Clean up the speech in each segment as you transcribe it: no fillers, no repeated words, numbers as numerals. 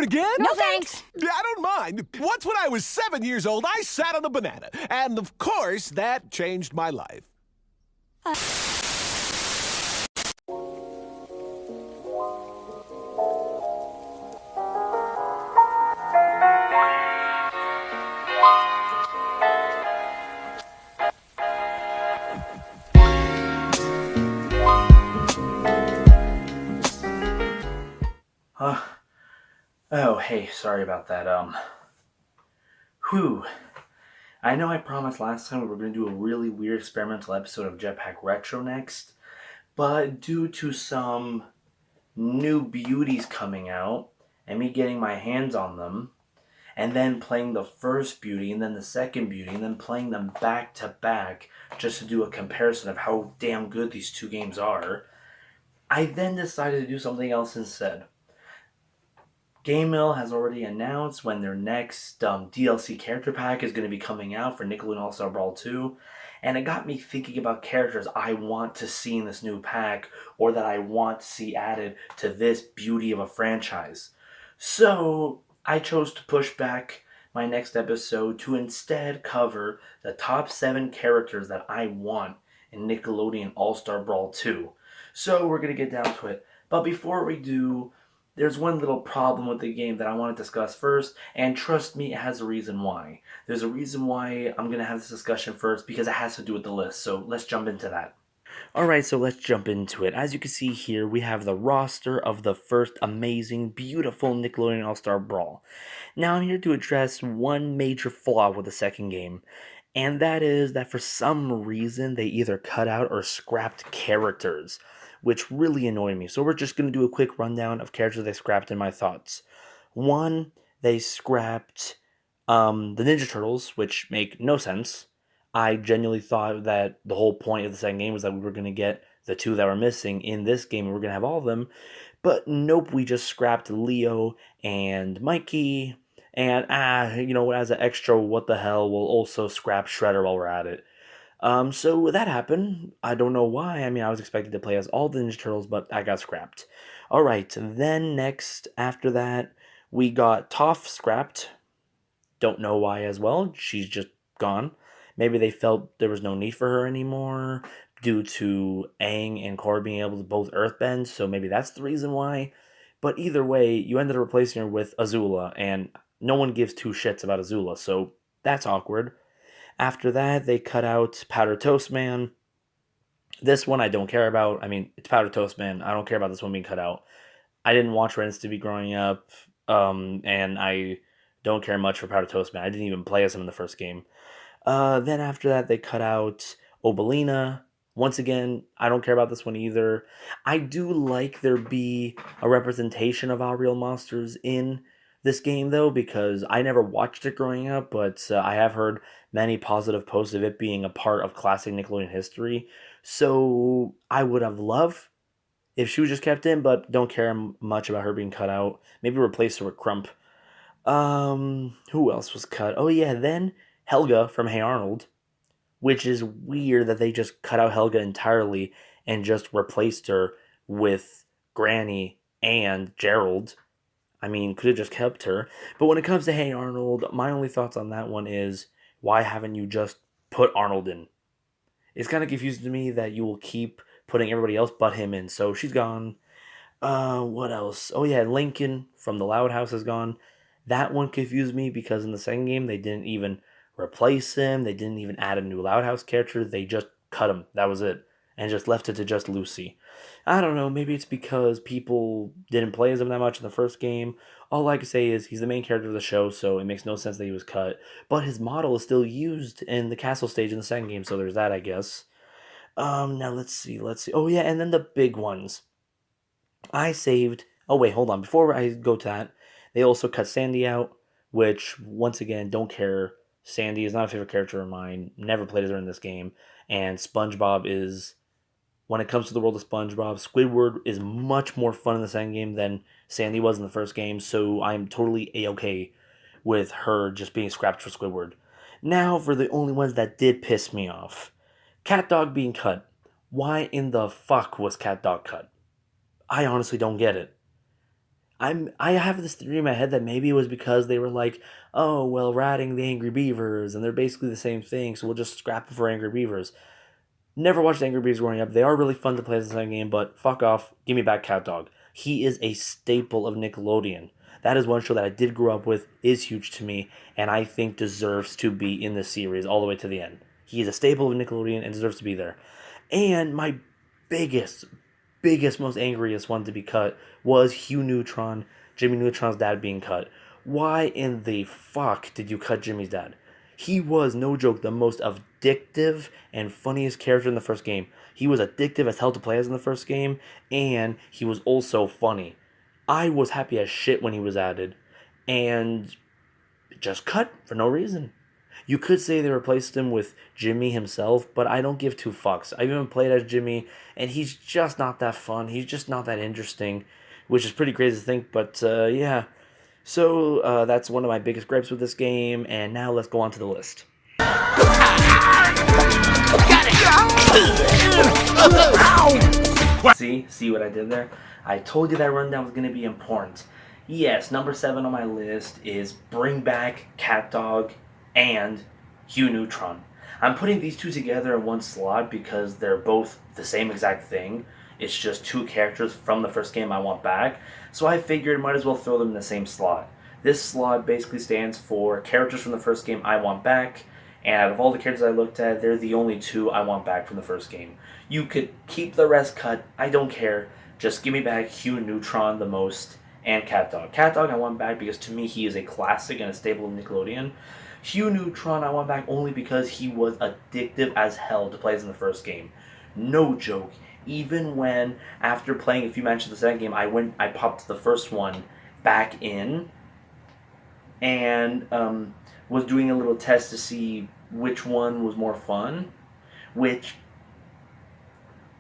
it again? No thanks. I don't mind. Once when I was 7 years old, I sat on a banana. And of course, that changed my life. Oh, hey, sorry about that. I know I promised last time we were going to do a really weird experimental episode of JetpackRetro next, but due to some new beauties coming out, and me getting my hands on them, and then playing the first beauty, and then the second beauty, and then playing them back to back, just to do a comparison of how damn good these two games are, I then decided to do something else instead. GameMill has already announced when their next DLC character pack is going to be coming out for Nickelodeon All Star Brawl 2, and it got me thinking about characters I want to see in this new pack, or that I want to see added to this beauty of a franchise. So, I chose to push back my next episode to instead cover the top 7 characters that I want in Nickelodeon All Star Brawl 2. So, we're going to get down to it. But before we do, there's one little problem with the game that I want to discuss first, and trust me, it has a reason why. There's a reason why I'm going to have this discussion first, because it has to do with the list, so let's jump into that. Alright, so let's jump into it. As you can see here, we have the roster of the first amazing, beautiful Nickelodeon All-Star Brawl. Now I'm here to address one major flaw with the second game, and that is that for some reason they either cut out or scrapped characters, which really annoyed me. So we're just going to do a quick rundown of characters they scrapped in my thoughts. 1, they scrapped the Ninja Turtles, which make no sense. I genuinely thought that the whole point of the second game was that we were going to get the 2 that were missing in this game, and we're going to have all of them. But nope, we just scrapped Leo and Mikey, and as an extra what the hell, we'll also scrap Shredder while we're at it. So that happened. I don't know why. I mean, I was expected to play as all the Ninja Turtles, but I got scrapped. Alright, then next, after that, we got Toph scrapped. Don't know why as well. She's just gone. Maybe they felt there was no need for her anymore due to Aang and Korra being able to both earthbend, so maybe that's the reason why. But either way, you ended up replacing her with Azula, and no one gives 2 shits about Azula, so that's awkward. After that, they cut out Powder Toast Man. This one I don't care about. I mean, it's Powder Toast Man. I don't care about this one being cut out. I didn't watch Ren Stimpy growing up, and I don't care much for Powder Toast Man. I didn't even play as him in the first game. Then after that, they cut out Obelina. Once again, I don't care about this one either. I do like there be a representation of our real monsters in this game, though, because I never watched it growing up, but I have heard many positive posts of it being a part of classic Nickelodeon history. So I would have loved if she was just kept in, but don't care much about her being cut out. Maybe replace her with Crump. Who else was cut? Oh yeah, then Helga from Hey Arnold, which is weird that they just cut out Helga entirely and just replaced her with Granny and Gerald. I mean, could have just kept her. But when it comes to Hey Arnold, my only thoughts on that one is, why haven't you just put Arnold in? It's kind of confusing to me that you will keep putting everybody else but him in. So she's gone. What else? Oh yeah, Lincoln from the Loud House is gone. That one confused me because in the second game they didn't even replace him. They didn't even add a new Loud House character. They just cut him. That was it. And just left it to just Lucy. I don't know. Maybe it's because people didn't play as him that much in the first game. All I can say is he's the main character of the show, so it makes no sense that he was cut. But his model is still used in the castle stage in the second game, so there's that, I guess. Now let's see. Oh yeah, and then the big ones. I saved... Oh wait, hold on. Before I go to that, they also cut Sandy out, which, once again, don't care. Sandy is not a favorite character of mine. Never played as her in this game. And SpongeBob is... When it comes to the world of SpongeBob, Squidward is much more fun in the second game than Sandy was in the first game, so I'm totally A-okay with her just being scrapped for Squidward. Now for the only ones that did piss me off. CatDog being cut. Why in the fuck was CatDog cut? I honestly don't get it. I have this theory in my head that maybe it was because they were like, oh well, we're adding the Angry Beavers and they're basically the same thing, so we'll just scrap it for Angry Beavers. Never watched Angry Beavers growing up. They are really fun to play as the same game, but fuck off. Give me back Cat Dog. He is a staple of Nickelodeon. That is one show that I did grow up with, is huge to me, and I think deserves to be in this series all the way to the end. He is a staple of Nickelodeon and deserves to be there. And my biggest, most angriest one to be cut was Hugh Neutron, Jimmy Neutron's dad being cut. Why in the fuck did you cut Jimmy's dad? He was, no joke, the most addictive and funniest character in the first game. He was addictive as hell to play as in the first game, and he was also funny. I was happy as shit when he was added, and just cut for no reason. You could say they replaced him with Jimmy himself, but I don't give two fucks. I've even played as Jimmy, and he's just not that fun. He's just not that interesting, which is pretty crazy to think, but yeah. So that's one of my biggest gripes with this game, and now let's go on to the list. See what I did there? I told you that rundown was going to be important. Yes, number 7 on my list is bring back Cat Dog and Hugh Neutron. I'm putting these two together in one slot because they're both the same exact thing. It's just two characters from the first game I want back. So I figured might as well throw them in the same slot. This slot basically stands for characters from the first game I want back. And out of all the characters I looked at, they're the only two I want back from the first game. You could keep the rest cut. I don't care. Just give me back Hugh Neutron the most and Cat Dog. Cat Dog I want back because to me he is a classic and a staple of Nickelodeon. Hugh Neutron I want back only because he was addictive as hell to play as in the first game. No joke. Even when, after playing a few matches of the second game, I popped the first one back in and was doing a little test to see which one was more fun, which,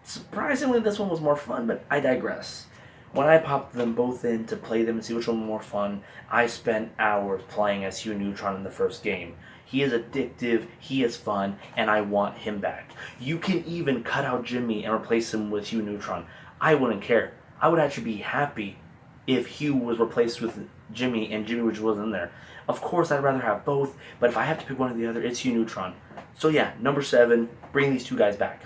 surprisingly, this one was more fun, but I digress. When I popped them both in to play them and see which one was more fun, I spent hours playing as Hugh Neutron in the first game. He is addictive, he is fun, and I want him back. You can even cut out Jimmy and replace him with Hugh Neutron. I wouldn't care. I would actually be happy if Hugh was replaced with Jimmy and Jimmy wasn't there. Of course, I'd rather have both, but if I have to pick one or the other, it's Hugh Neutron. So yeah, number 7, bring these two guys back.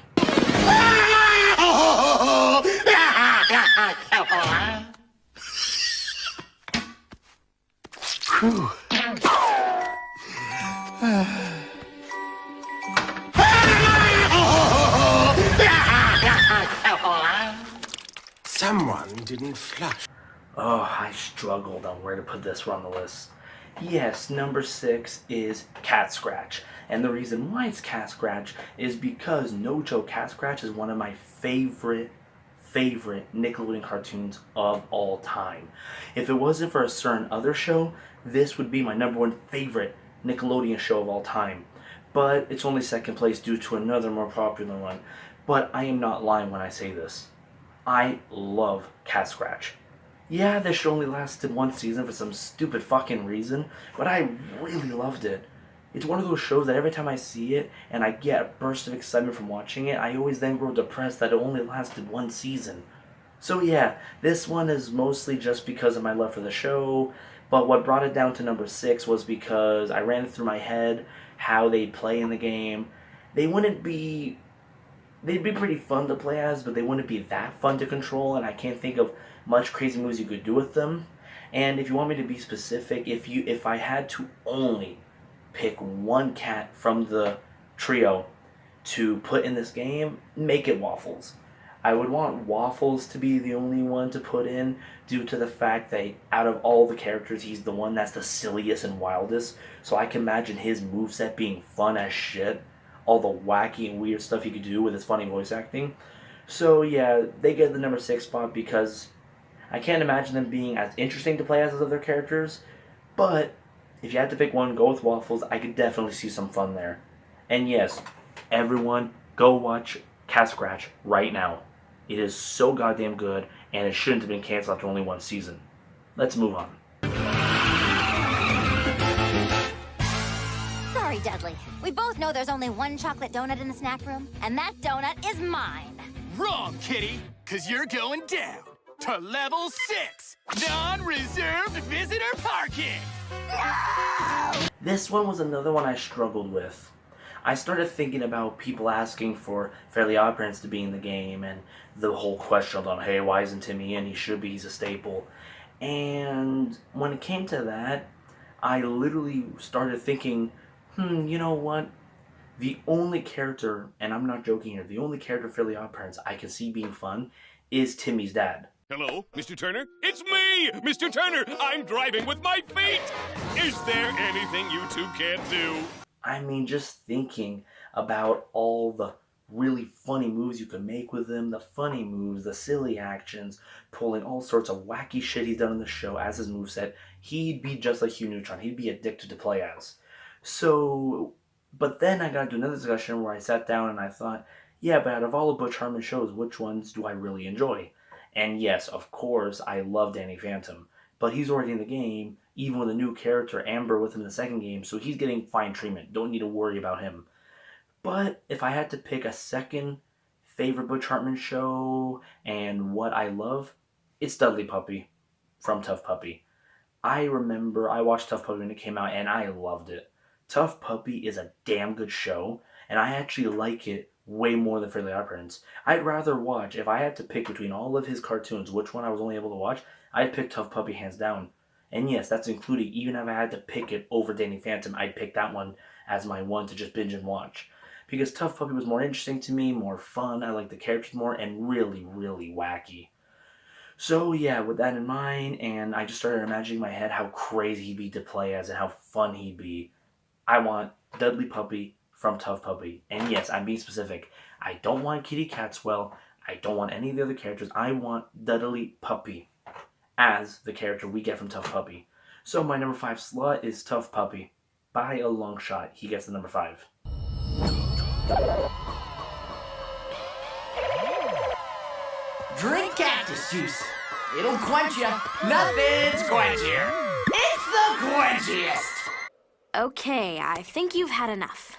Whew. Someone didn't flush. Oh, I struggled on where to put this one on the list. Yes, number 6 is Cat Scratch. And the reason why it's Cat Scratch is because, no joke, Cat Scratch is one of my favorite Nickelodeon cartoons of all time. If it wasn't for a certain other show, this would be my number 1 favorite Nickelodeon show of all time. But it's only second place due to another more popular one. But I am not lying when I say this. I love Cat Scratch. Yeah, this show only lasted 1 season for some stupid fucking reason, but I really loved it. It's one of those shows that every time I see it and I get a burst of excitement from watching it, I always then grow depressed that it only lasted 1 season. So yeah, this one is mostly just because of my love for the show, but what brought it down to number 6 was because I ran through my head how they play in the game. They'd be pretty fun to play as, but they wouldn't be that fun to control, and I can't think of much crazy moves you could do with them. And if you want me to be specific, if I had to only pick one cat from the trio to put in this game, make it Waffles. I would want Waffles to be the only one to put in due to the fact that out of all the characters, he's the one that's the silliest and wildest, so I can imagine his moveset being fun as shit. All the wacky and weird stuff he could do with his funny voice acting. So yeah, they get the number 6 spot because I can't imagine them being as interesting to play as other characters, but if you had to pick one, go with Waffles. I could definitely see some fun there. And yes, everyone, go watch Cat Scratch right now. It is so goddamn good, and it shouldn't have been canceled after only 1 season. Let's move on. Sorry, Dudley. We both know there's only 1 chocolate donut in the snack room, and that donut is mine. Wrong, kitty, 'cause you're going down. to level 6, non-reserved visitor parking. This one was another one I struggled with. I started thinking about people asking for Fairly Odd Parents to be in the game, and the whole question on, hey, why isn't Timmy in? He should be, he's a staple. And when it came to that, I literally started thinking, you know what? The only character, and I'm not joking here, the only character Fairly Odd Parents I can see being fun is Timmy's dad. Hello, Mr. Turner? It's me, Mr. Turner. I'm driving with my feet. Is there anything you two can't do? I mean, just thinking about all the really funny moves you can make with him, the funny moves, the silly actions, pulling all sorts of wacky shit he's done in the show as his moveset, he'd be just like Hugh Neutron. He'd be addicted to play as. So, but then I got into another discussion where I sat down and I thought, yeah, but out of all of Butch Hartman's shows, which ones do I really enjoy? And yes, of course, I love Danny Phantom. But he's already in the game, even with a new character, Amber, with him in the second game, so he's getting fine treatment. Don't need to worry about him. But if I had to pick a second favorite Butch Hartman show and what I love, it's Dudley Puppy from Tough Puppy. I remember I watched Tough Puppy when it came out, and I loved it. Tough Puppy is a damn good show, and I actually like it way more than Fairly Odd Parents. I'd rather watch, if I had to pick between all of his cartoons, which one I was only able to watch, I'd pick Tough Puppy hands down. And yes, that's including, even if I had to pick it over Danny Phantom, I'd pick that one as my one to just binge and watch. Because Tough Puppy was more interesting to me, more fun, I liked the characters more, and really, really wacky. So yeah, with that in mind, and I just started imagining in my head how crazy he'd be to play as and how fun he'd be, I want Dudley Puppy from Tough Puppy. And yes, I'm being specific. I don't want Kitty Catswell. I don't want any of the other characters. I want Dudley Puppy as the character we get from Tough Puppy. So my number 5 slot is Tough Puppy. By a long shot, he gets the number 5. Drink cactus juice. It'll quench you. Nothing's quenchier. It's the quenchiest. Okay, I think you've had enough.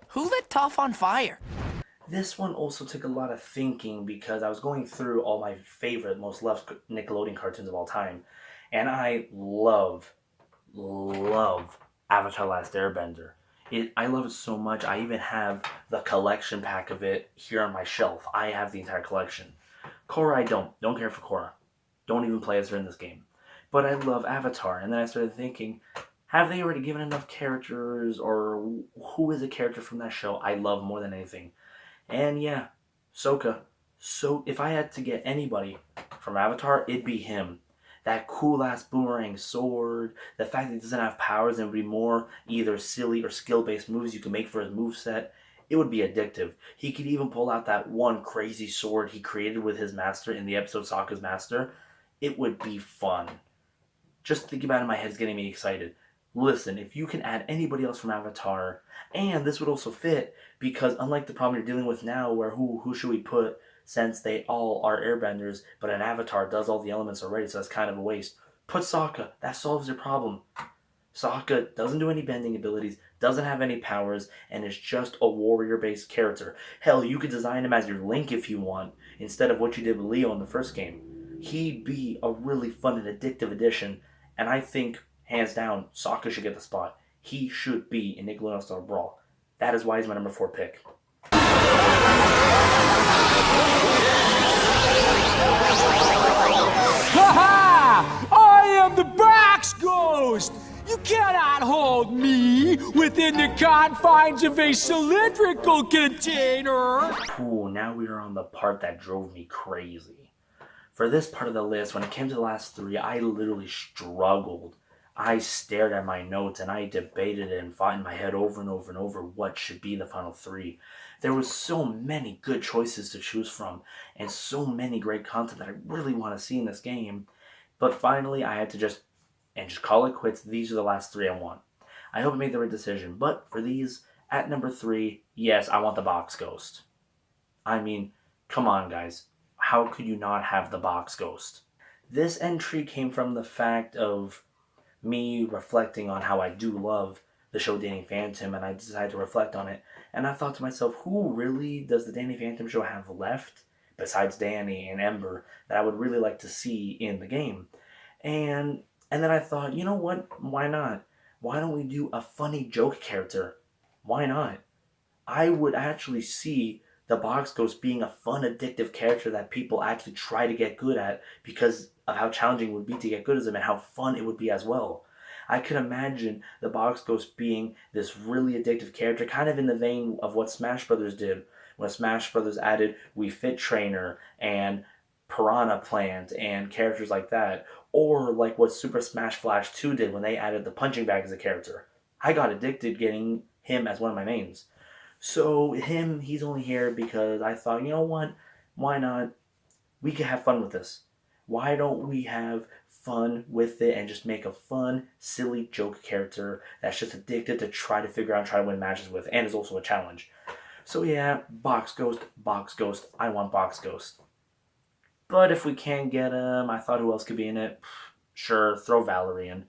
Who lit Tough on fire? This one also took a lot of thinking because I was going through all my favorite, most loved Nickelodeon cartoons of all time. And I love Avatar Last Airbender. I love it so much. I even have the collection pack of it here on my shelf. I have the entire collection. Korra, I don't. Don't care for Korra. Don't even play as her in this game. But I love Avatar. And then I started thinking, have they already given enough characters, or who is a character from that show I love more than anything? And yeah, Sokka. So if I had to get anybody from Avatar, it'd be him. That cool-ass boomerang sword, the fact that he doesn't have powers and would be more either silly or skill-based moves you can make for his moveset, it would be addictive. He could even pull out that one crazy sword he created with his master in the episode Sokka's Master. It would be fun. Just thinking about it in my head is getting me excited. Listen, if you can add anybody else from Avatar, and this would also fit, because unlike the problem you're dealing with now, where who should we put, since they all are airbenders, but an Avatar does all the elements already, so that's kind of a waste. Put Sokka. That solves your problem. Sokka doesn't do any bending abilities, doesn't have any powers, and is just a warrior-based character. Hell, you could design him as your Link if you want, instead of what you did with Leo in the first game. He'd be a really fun and addictive addition, and I think, hands down, Sokka should get the spot. He should be in Nickelodeon All Star Brawl. That is why he's my number 4 pick. Ha-ha! I am the Box Ghost! You cannot hold me within the confines of a cylindrical container! Ooh, now we are on the part that drove me crazy. For this part of the list, when it came to the last 3, I literally struggled. I stared at my notes and I debated it and fought in my head over and over and over what should be the final 3. There was so many good choices to choose from and so many great content that I really want to see in this game. But finally, I had to just call it quits. These are the last 3 I want. I hope I made the right decision. But for these, at number 3, yes, I want the Box Ghost. I mean, come on, guys. How could you not have the Box Ghost? This entry came from the fact of me reflecting on how I do love the show Danny Phantom, and I decided to reflect on it. And I thought to myself, who really does the Danny Phantom show have left besides Danny and Ember, that I would really like to see in the game. And then I thought, you know what? Why not? Why don't we do a funny joke character? Why not? I would actually see the Box Ghost being a fun, addictive character that people actually try to get good at because of how challenging it would be to get good as him and how fun it would be as well. I could imagine the Box Ghost being this really addictive character, kind of in the vein of what Smash Brothers did when Smash Brothers added Wii Fit Trainer and Piranha Plant and characters like that, or like what Super Smash Flash 2 did when they added the punching bag as a character. I got addicted getting him as one of my mains. So he's only here because I thought, you know what? Why not? We could have fun with this. Why don't we have fun with it and just make a fun, silly joke character that's just addicted to try to figure out and try to win matches with, and is also a challenge. So yeah, Box Ghost, I want Box Ghost. But if we can't get him, I thought who else could be in it? Sure, throw Valerie in.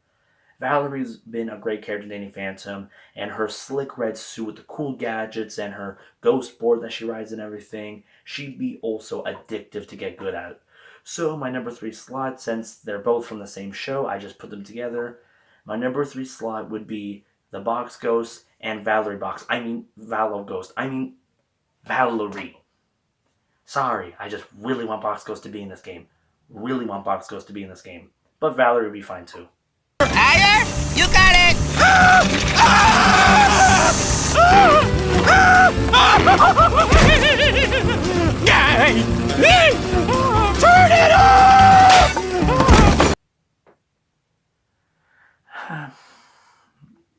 Valerie's been a great character in Danny Phantom, and her slick red suit with the cool gadgets and her ghost board that she rides and everything, she'd be also addictive to get good at. So my number 3 slot, since they're both from the same show, I just put them together. My number 3 slot would be the Box Ghost and Valerie Valerie. Sorry, I just really want Box Ghost to be in this game. But Valerie would be fine too. Higher! You got it! Turn it off!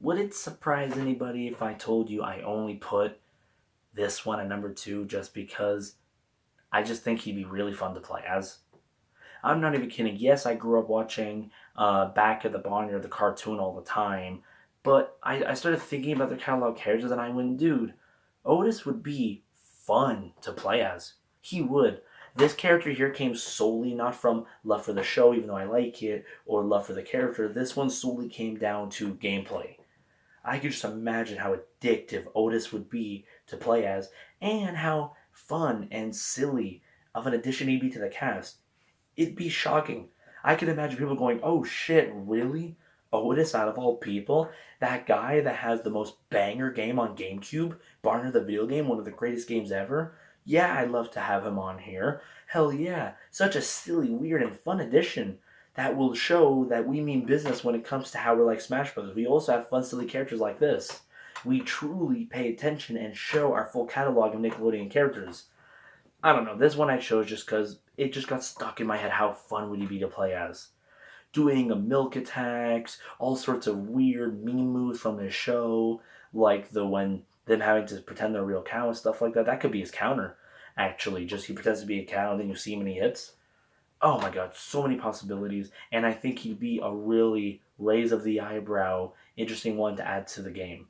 Would it surprise anybody if I told you I only put this one at number 2 just because I just think he'd be really fun to play as? I'm not even kidding. Yes, I grew up watching Back at the Barnyard, the cartoon, all the time. But I started thinking about the catalog characters and I went, dude, Otis would be fun to play as. He would. This character here came solely not from love for the show, even though I like it, or love for the character. This one solely came down to gameplay. I could just imagine how addictive Otis would be to play as, and how fun and silly of an addition he'd be to the cast. It'd be shocking. I could imagine people going, oh shit, really? Otis, out of all people? That guy that has the most banger game on GameCube? Bar none the video game, one of the greatest games ever? Yeah, I'd love to have him on here. Hell yeah. Such a silly, weird, and fun addition that will show that we mean business when it comes to how we're like Smash Brothers. We also have fun, silly characters like this. We truly pay attention and show our full catalog of Nickelodeon characters. I don't know, this one I chose just because it just got stuck in my head. How fun would he be to play as? Doing a milk attacks, all sorts of weird meme moves from his show, like them having to pretend they're a real cow and stuff like that. That could be his counter, actually. Just he pretends to be a cow and then you see him and he hits. Oh my god, so many possibilities. And I think he'd be a really raise of the eyebrow, interesting one to add to the game.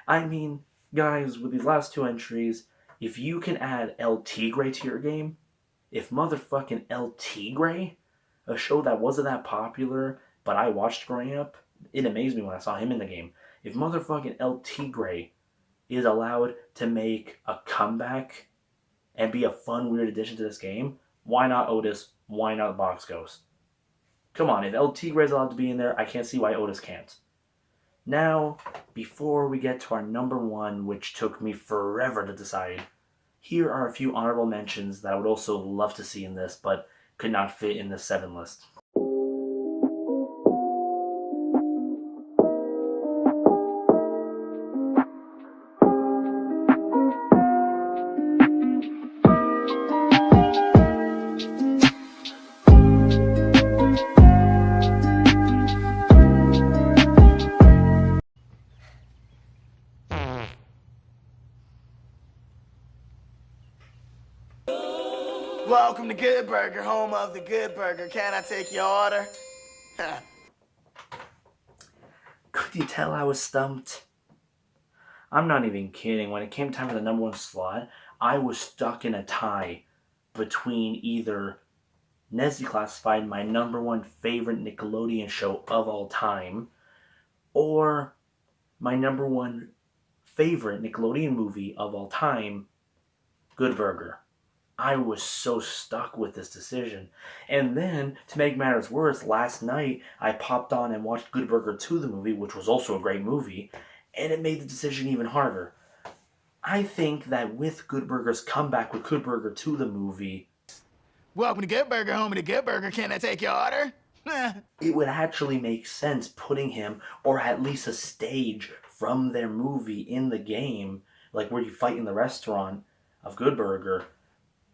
I mean, guys, with these last 2 entries, if you can add El Tigre to your game, if motherfucking El Tigre, a show that wasn't that popular, but I watched growing up, it amazed me when I saw him in the game. If motherfucking El Tigre is allowed to make a comeback and be a fun, weird addition to this game, why not Otis? Why not Box Ghost? Come on, if El Tigre is allowed to be in there, I can't see why Otis can't. Now, before we get to our number 1, which took me forever to decide, here are a few honorable mentions that I would also love to see in this, but could not fit in the 7 list. Welcome to Good Burger, home of the Good Burger. Can I take your order? Could you tell I was stumped? I'm not even kidding. When it came time for the number 1 slot, I was stuck in a tie between either Nessie Classified, my number 1 favorite Nickelodeon show of all time, or my number 1 favorite Nickelodeon movie of all time, Good Burger. I was so stuck with this decision. And then, to make matters worse, last night I popped on and watched Good Burger 2, the movie, which was also a great movie, and it made the decision even harder. I think that with Good Burger's comeback with Good Burger 2, the movie, Welcome to Good Burger, home to Good Burger. Can I take your order? it would actually make sense putting him, or at least a stage from their movie in the game, like where you fight in the restaurant of Good Burger,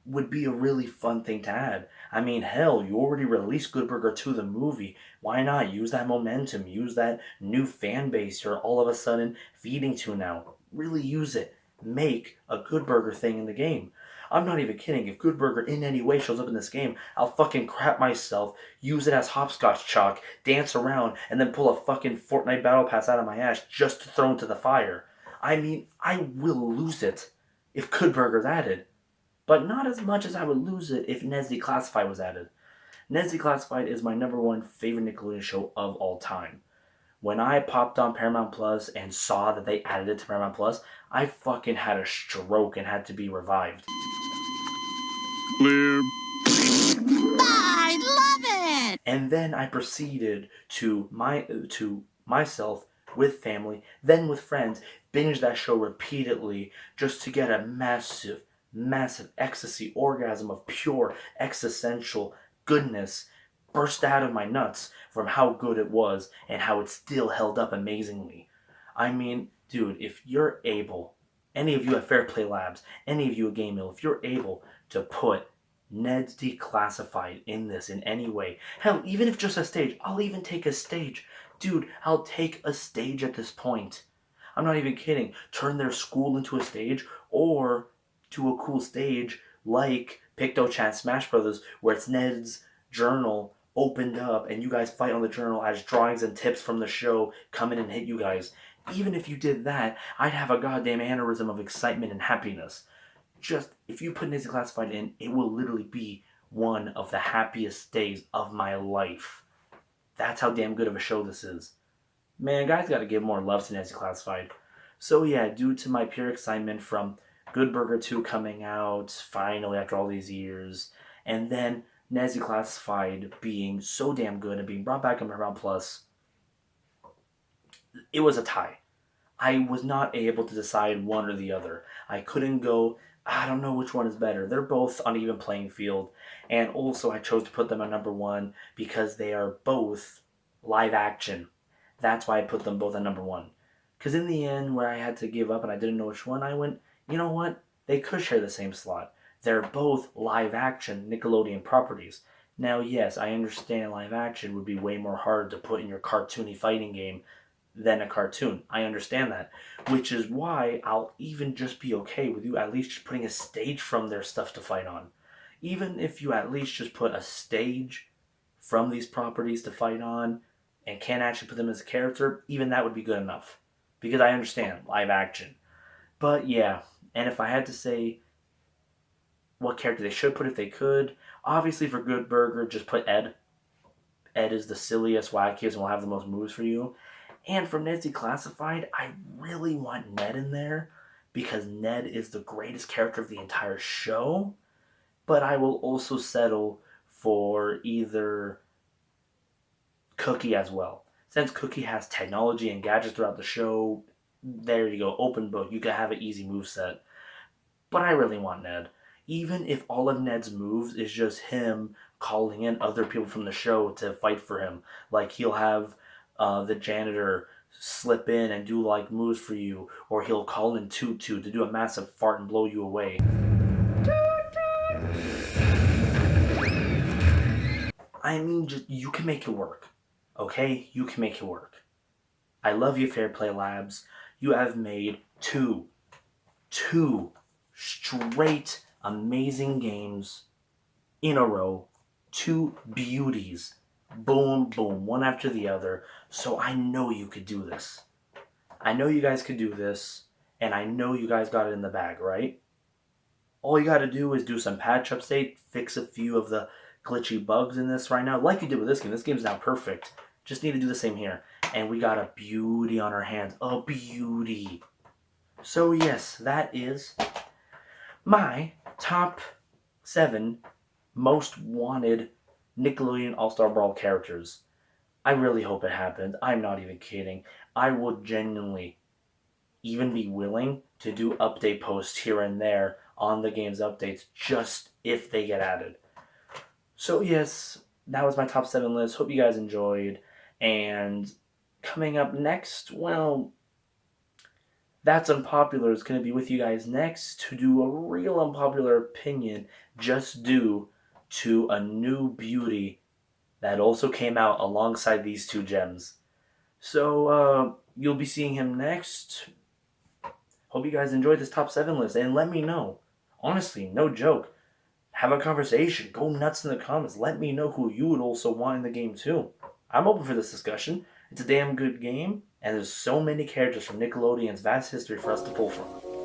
would be a really fun thing to add. I mean, hell, you already released Good Burger 2, the movie. Why not use that momentum? Use that new fan base you're all of a sudden feeding to now. Really use it. Make a Good Burger thing in the game. I'm not even kidding. If Good Burger in any way shows up in this game, I'll fucking crap myself, use it as hopscotch chalk, dance around, and then pull a fucking Fortnite battle pass out of my ass just to throw into the fire. I mean, I will lose it if Good Burger's added. But not as much as I would lose it if Ned's Declassified was added. Ned's Declassified is my #1 favorite Nickelodeon show of all time. When I popped on Paramount Plus and saw that they added it to Paramount Plus, I fucking had a stroke and had to be revived. Clear. I love it! And then I proceeded to myself, with family, then with friends, binge that show repeatedly just to get a massive ecstasy orgasm of pure existential goodness burst out of my nuts from how good it was and how it still held up amazingly. I mean, dude, if you're able, any of you at Fair Play Labs, any of you at Game Mill, if you're able to put Ned's Declassified in this in any way, hell, even if just a stage, I'll even take a stage. Dude, I'll take a stage at this point. I'm not even kidding. Turn their school into a stage, or to a cool stage like Picto-Chan Smash Brothers, where it's Ned's journal opened up and you guys fight on the journal as drawings and tips from the show come in and hit you guys. Even if you did that, I'd have a goddamn aneurysm of excitement and happiness. Just, if you put Ned's Declassified in, it will literally be one of the happiest days of my life. That's how damn good of a show this is. Man, guys gotta give more love to Ned's Declassified. So yeah, due to my pure excitement from Good Burger 2 coming out finally after all these years, and then Ned's Declassified being so damn good and being brought back on Paramount Plus, it was a tie. I was not able to decide one or the other. I couldn't go, I don't know which one is better. They're both on even playing field. And also I chose to put them at #1 because they are both live action. That's why I put them both at #1. Because in the end, where I had to give up and I didn't know which one, I went, you know what? They could share the same slot. They're both live action Nickelodeon properties. Now, yes, I understand live action would be way more hard to put in your cartoony fighting game than a cartoon. I understand that. Which is why I'll even just be okay with you at least just putting a stage from their stuff to fight on. Even if you at least just put a stage from these properties to fight on and can't actually put them as a character, even that would be good enough. Because I understand live action. But yeah, and if I had to say what character they should put if they could, obviously for Good Burger, just put Ed. Ed is the silliest, wackiest, and will have the most moves for you. And for Ned's Declassified, I really want Ned in there because Ned is the greatest character of the entire show. But I will also settle for either Cookie as well. Since Cookie has technology and gadgets throughout the show, there you go, open book. You can have an easy moveset. But I really want Ned. Even if all of Ned's moves is just him calling in other people from the show to fight for him. Like he'll have the janitor slip in and do like moves for you, or he'll call in Tutu to do a massive fart and blow you away. I mean, just you can make it work, okay? You can make it work. I love you, Fair Play Labs. You have made two straight amazing games in a row. Two beauties. Boom, boom, one after the other. So I know you could do this. I know you guys could do this, and I know you guys got it in the bag, right? All you gotta do is do some patch update, fix a few of the glitchy bugs in this right now, like you did with this game. This game's now perfect. Just need to do the same here. And we got a beauty on our hands. A beauty. So yes, that is my top 7 most wanted Nickelodeon All Star Brawl characters. I really hope it happens. I'm not even kidding. I would genuinely even be willing to do update posts here and there on the game's updates just if they get added. So yes, that was my top 7 list. Hope you guys enjoyed. And coming up next, well, That's Unpopular is going to be with you guys next to do a real unpopular opinion just due to a new beauty that also came out alongside these 2 gems. So, you'll be seeing him next. Hope you guys enjoyed this top 7 list, and let me know. Honestly, no joke. Have a conversation. Go nuts in the comments. Let me know who you would also want in the game too. I'm open for this discussion. It's a damn good game, and there's so many characters from Nickelodeon's vast history for us to pull from.